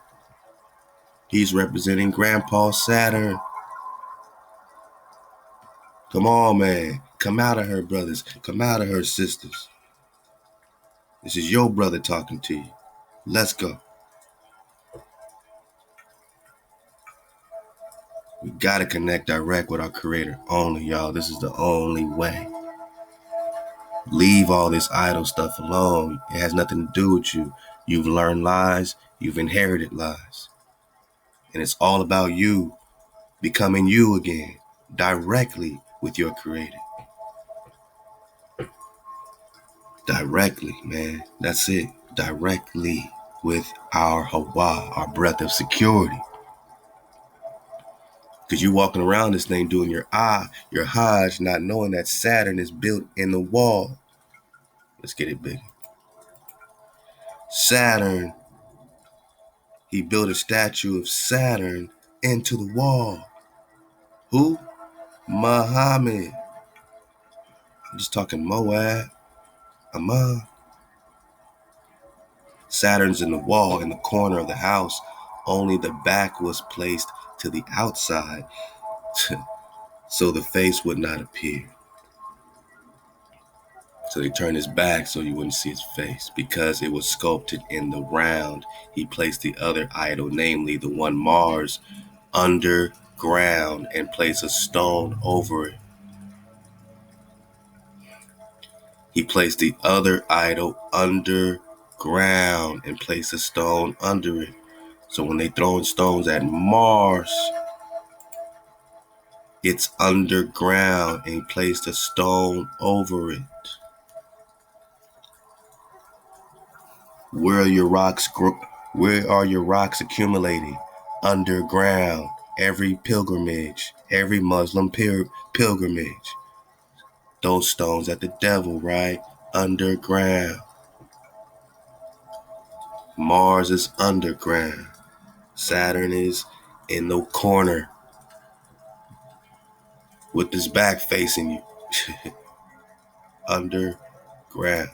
He's representing Grandpa Saturn. Come on, man. Come out of her, brothers. Come out of her, sisters. This is your brother talking to you. Let's go. We gotta connect direct with our Creator only, y'all. This is the only way. Leave all this idle stuff alone. It has nothing to do with you. You've learned lies. You've inherited lies. And it's all about you becoming you again, directly with your Creator. Directly, man. That's it. Directly with our Hawa, our breath of security. Because you're walking around this thing doing your Hajj, not knowing that Saturn is built in the wall. Let's get it big. Saturn, he built a statue of Saturn into the wall. Who? Muhammad. I'm just talking Moab, Amon. Saturn's in the wall in the corner of the house. Only the back was placed to the outside so the face would not appear. So they turned his back so you wouldn't see his face. Because it was sculpted in the round, he placed the other idol, namely the one Mars, underground and placed a stone over it. He placed the other idol underground and placed a stone under it. So when they throwing stones at Mars, it's underground and he placed a stone over it. Where are your rocks accumulating? Underground. Every pilgrimage, every Muslim pilgrimage. Those stones at the devil, right? Underground. Mars is underground. Saturn is in the corner with his back facing you. Underground.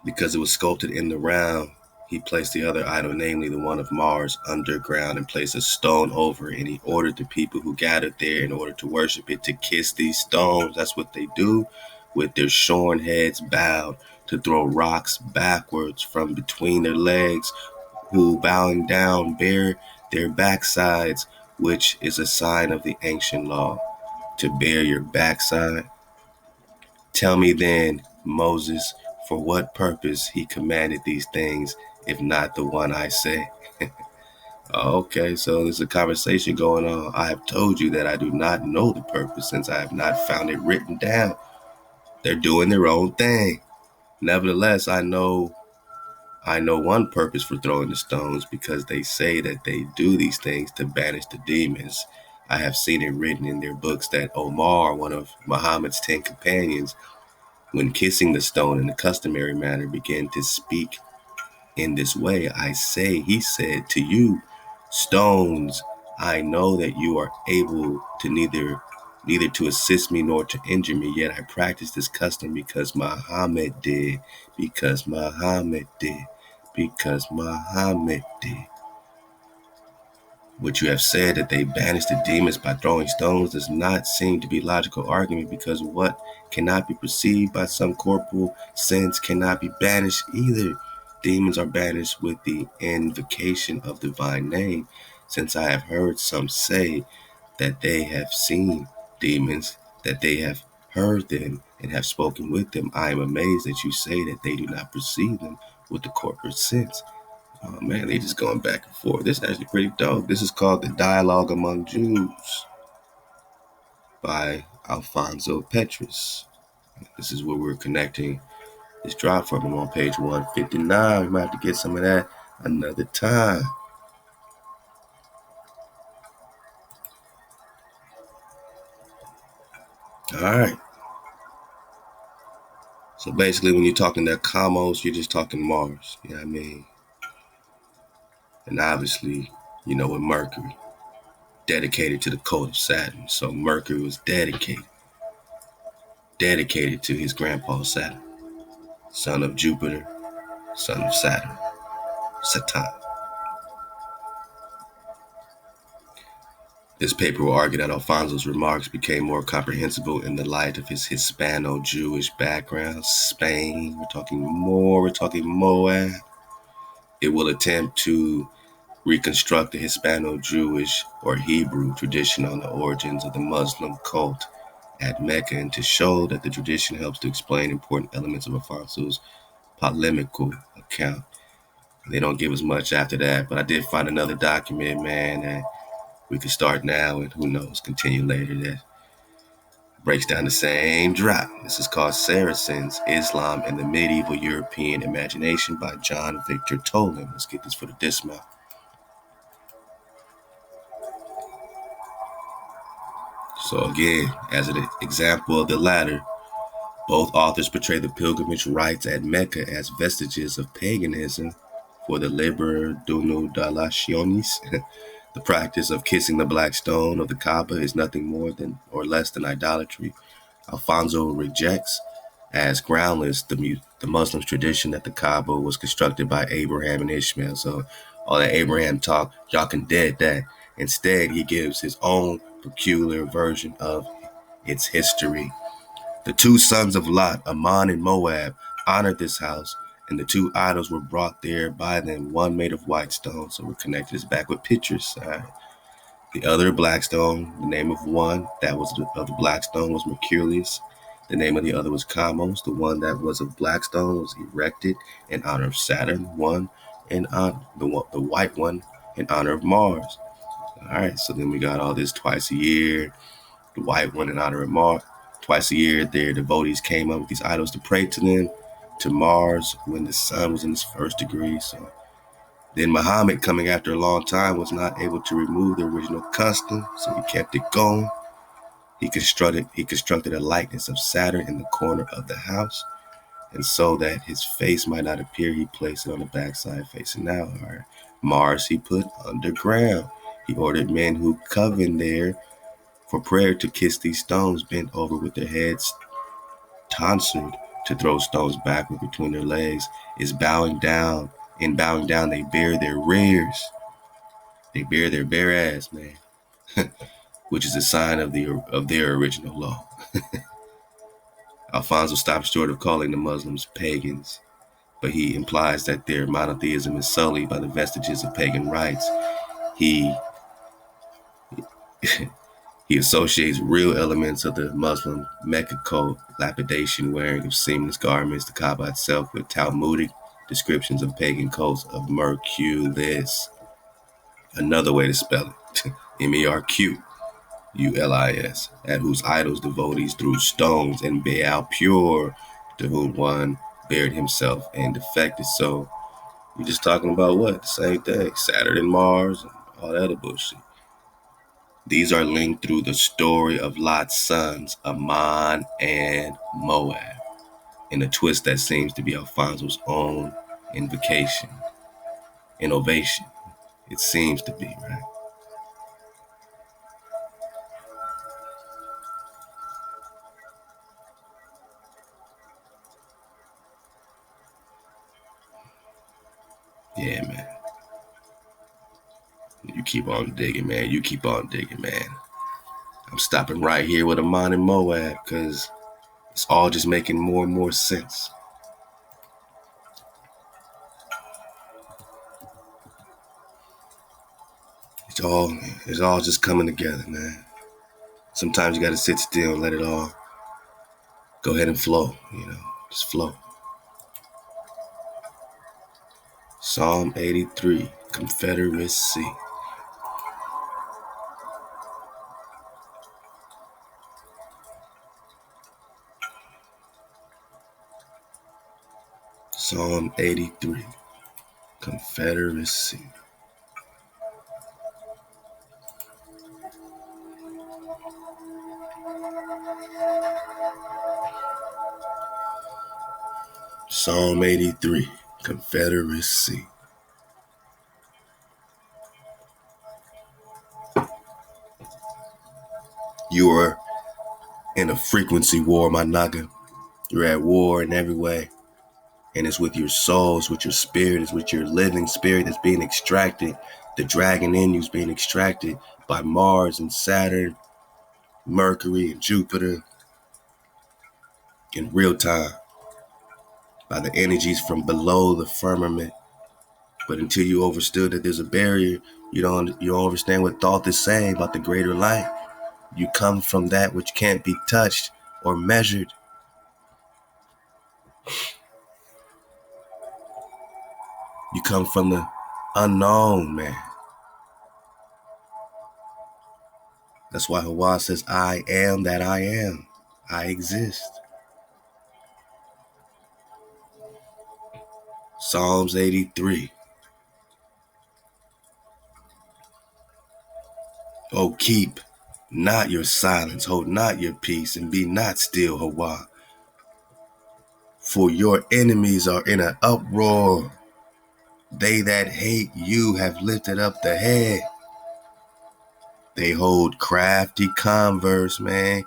Because it was sculpted in the round, he placed the other idol, namely the one of Mars, underground and placed a stone over it. And he ordered the people who gathered there in order to worship it to kiss these stones. That's what they do, with their shorn heads bowed, to throw rocks backwards from between their legs, who bowing down bare their backsides, which is a sign of the ancient law. To bare your backside. Tell me then, Moses, for what purpose he commanded these things, if not the one I say? Okay, so there's a conversation going on. I have told you that I do not know the purpose, since I have not found it written down. They're doing their own thing. Nevertheless, I know one purpose for throwing the stones, because they say that they do these things to banish the demons. I have seen it written in their books that Omar, one of Muhammad's 10 companions, when kissing the stone in the customary manner, began to speak in this way. He said to you, stones, I know that you are able to neither to assist me nor to injure me, yet I practice this custom because Muhammad did, because Muhammad did, because Muhammad did. What you have said that they banished the demons by throwing stones does not seem to be logical argument, because what cannot be perceived by some corporal sense cannot be banished either. Demons are banished with the invocation of divine name. Since I have heard some say that they have seen demons, that they have heard them and have spoken with them, I am amazed that you say that they do not perceive them with the corporate sense. Oh man, they just going back and forth. This is actually pretty dope. This is called The Dialogue Among Jews by Alfonso Petrus. This is where we're connecting this drop from. I'm on page 159. We might have to get some of that another time. All right. So basically, when you're talking that Chamos, you're just talking Mars. You know what I mean? And obviously, with Mercury. dedicated to the cult of Saturn. So Mercury was dedicated to his grandpa Saturn, son of Jupiter, son of Saturn, Satan. This paper will argue that Alfonso's remarks became more comprehensible in the light of his Hispano-Jewish background. Spain, we're talking Moab. It will attempt to reconstruct the Hispano-Jewish or Hebrew tradition on the origins of the Muslim cult at Mecca, and to show that the tradition helps to explain important elements of Alfonso's polemical account. They don't give us much after that, but I did find another document, man, that we could start now and who knows, continue later, that breaks down the same drop. This is called Saracens, Islam, and the Medieval European Imagination by John Victor Tolan. Let's get this for the dismount. So again, as an example of the latter, both authors portray the pilgrimage rites at Mecca as vestiges of paganism for the liberationis. The practice of kissing the black stone of the Kaaba is nothing more than or less than idolatry. Alfonso rejects as groundless the Muslims' tradition that the Kaaba was constructed by Abraham and Ishmael. So all that Abraham talk, y'all can dead that. Instead, he gives his own peculiar version of its history. The two sons of Lot, Amon and Moab, honored this house, and the two idols were brought there by them, one made of white stone. So we're connected this back with pictures. The other black stone, the name of one that was of the black stone was Merculicius. The name of the other was Chamos. The one that was of black stone was erected in honor of Saturn. One in honor, the white one in honor of Mars. All right, so then we got all this twice a year. The white one in honor of Mars. Twice a year, their devotees came up with these idols to pray to them, to Mars, when the sun was in its first degree. So then Muhammad, coming after a long time, was not able to remove the original custom, so he kept it going. He constructed a likeness of Saturn in the corner of the house, and so that his face might not appear, he placed it on the backside facing out. Mars he put underground. He ordered men who covened there for prayer to kiss these stones, bent over with their heads tonsured, to throw stones backward between their legs. Is bowing down. In bowing down, they bare their rears. They bare their bare ass, man, which is a sign of their original law. Alfonso stops short of calling the Muslims pagans, but he implies that their monotheism is sullied by the vestiges of pagan rites. He He associates real elements of the Muslim Mecca cult, lapidation, wearing of seamless garments, the Kaaba itself, with Talmudic descriptions of pagan cults of Merculicius. Another way to spell it, Merculis, at whose idols devotees threw stones, and Baal Pure, to whom one bared himself and defected. So you're just talking about what? The same thing, Saturn and Mars and all that other bullshit. These are linked through the story of Lot's sons, Amon and Moab, in a twist that seems to be Alfonso's own innovation. It seems to be, right? Yeah, man. You keep on digging, man. I'm stopping right here with Amon and Moab because it's all just making more and more sense. It's all just coming together, man. Sometimes you got to sit still and let it all go ahead and flow, just flow. Psalm 83, Confederacy. Psalm 83, Confederacy. Psalm 83, Confederacy. You're in a frequency war, my naga. You're at war in every way. And it's with your soul, it's with your spirit, it's with your living spirit that's being extracted. The dragon in you is being extracted by Mars and Saturn, Mercury and Jupiter in real time by the energies from below the firmament. But until you understood that there's a barrier, you don't understand what thought is saying about the greater light. You come from that which can't be touched or measured. You come from the unknown, man. That's why Hawa says, I am that I am. I exist. Psalms 83. Oh, keep not your silence, hold not your peace, and be not still, Hawa. For your enemies are in an uproar. They that hate you have lifted up the head. They hold crafty converse, man.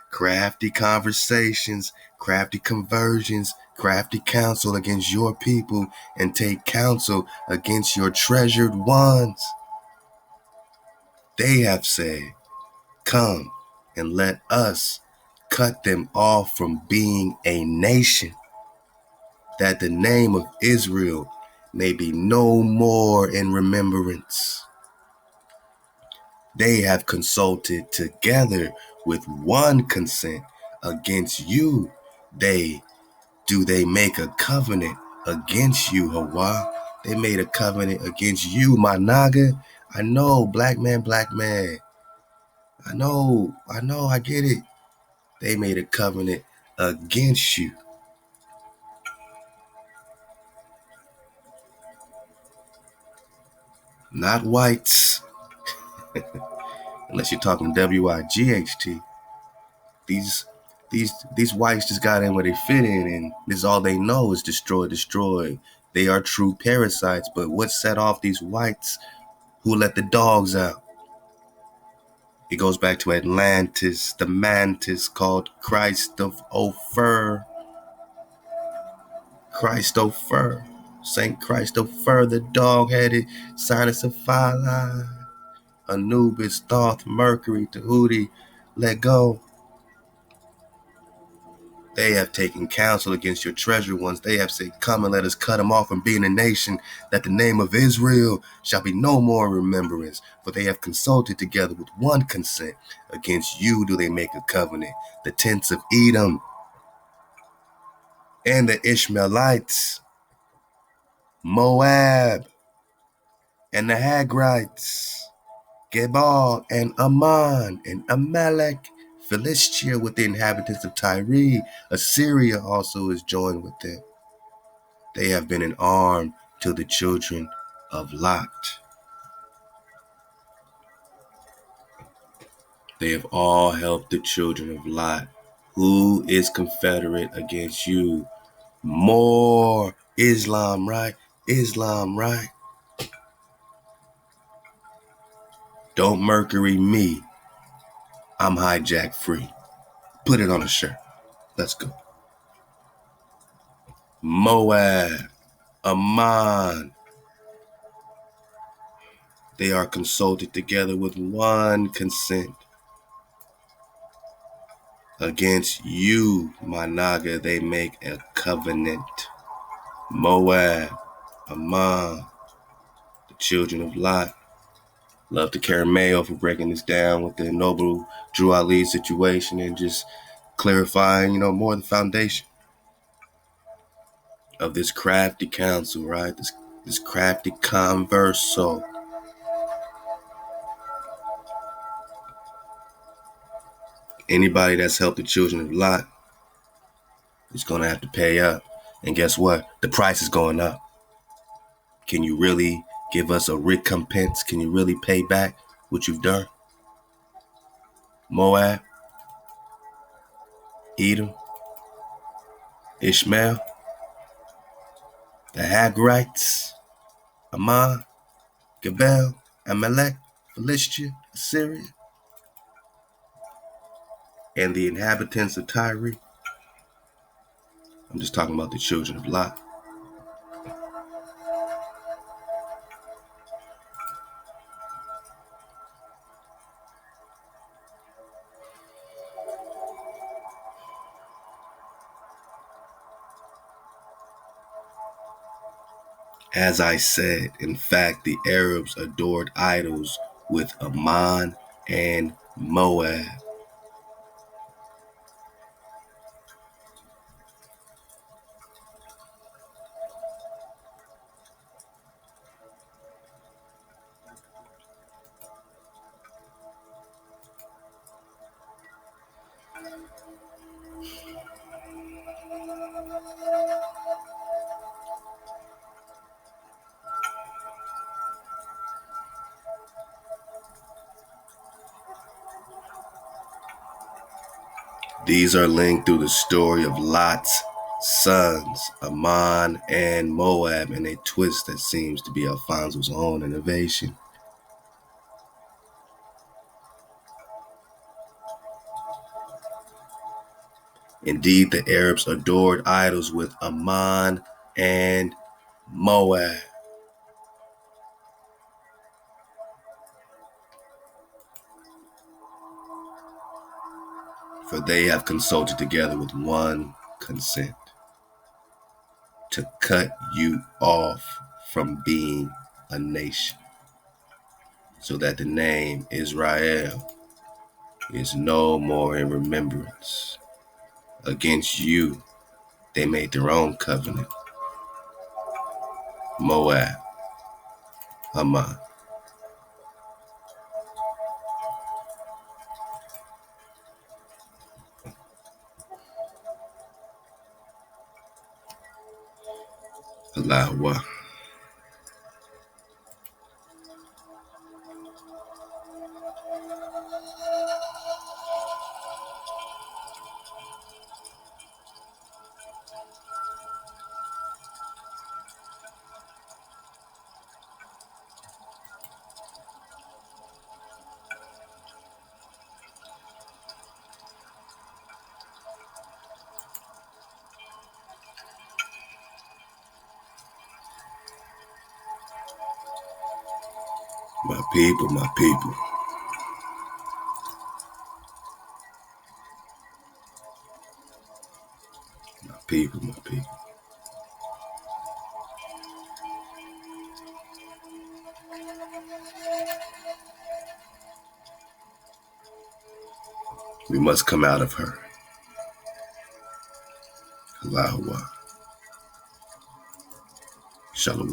Crafty conversations, crafty conversions, crafty counsel against your people, and take counsel against your treasured ones. They have said, come and let us cut them off from being a nation, that the name of Israel may be no more in remembrance. They have consulted together with one consent against you. They make a covenant against you, Hawa. They made a covenant against you, my naga. I know, black man. I know, I get it. They made a covenant against you. Not whites. Unless you're talking WIGHT. These whites just got in where they fit in, and this is all they know is destroy. They are true parasites, but what set off these whites who let the dogs out? It goes back to Atlantis, the mantis called Christ of Ophir. Christ Ophir. Saint Christ Ophir, the dog-headed sinus of Phyli. Anubis, Thoth, Mercury, Tahuti, let go. They have taken counsel against your treasured ones. They have said, come and let us cut them off from being a nation, that the name of Israel shall be no more in remembrance. For they have consulted together with one consent. Against you do they make a covenant. The tents of Edom and the Ishmaelites, Moab and the Hagrites, Gebal and Amon and Amalek, Philistia with the inhabitants of Tyre. Assyria also is joined with them. They have been an arm to the children of Lot. They have all helped the children of Lot. Who is confederate against you? More Islam, right? Islam, right? Don't Mercury me. I'm hijack free. Put it on a shirt. Let's go. Moab, Amon. They are consulted together with one consent. Against you, my naga, they make a covenant. Moab, Amon, the children of Lot. Love to Carameo for breaking this down with the noble Drew Ali situation and just clarifying, more of the foundation of this crafty counsel, right? This crafty converso. Anybody that's helped the children of Lot is going to have to pay up. And guess what? The price is going up. Can you really give us a recompense? Can you really pay back what you've done? Moab, Edom, Ishmael, the Hagrites, Amon, Gebal, Amalek, Philistia, Assyria. and the inhabitants of Tyre. I'm just talking about the children of Lot. As I said, in fact, the Arabs adored idols with Amon and Moab. These are linked through the story of Lot's sons, Amon and Moab, in a twist that seems to be Alfonso's own innovation. Indeed, the Arabs adored idols with Amon and Moab. For they have consulted together with one consent to cut you off from being a nation, so that the name Israel is no more in remembrance. Against you, they made their own covenant. Moab, Amon. Ahchwa. My people, my people. My people, my people. We must come out of her. Ahchwa. Shalom.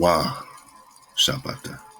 Shabbat.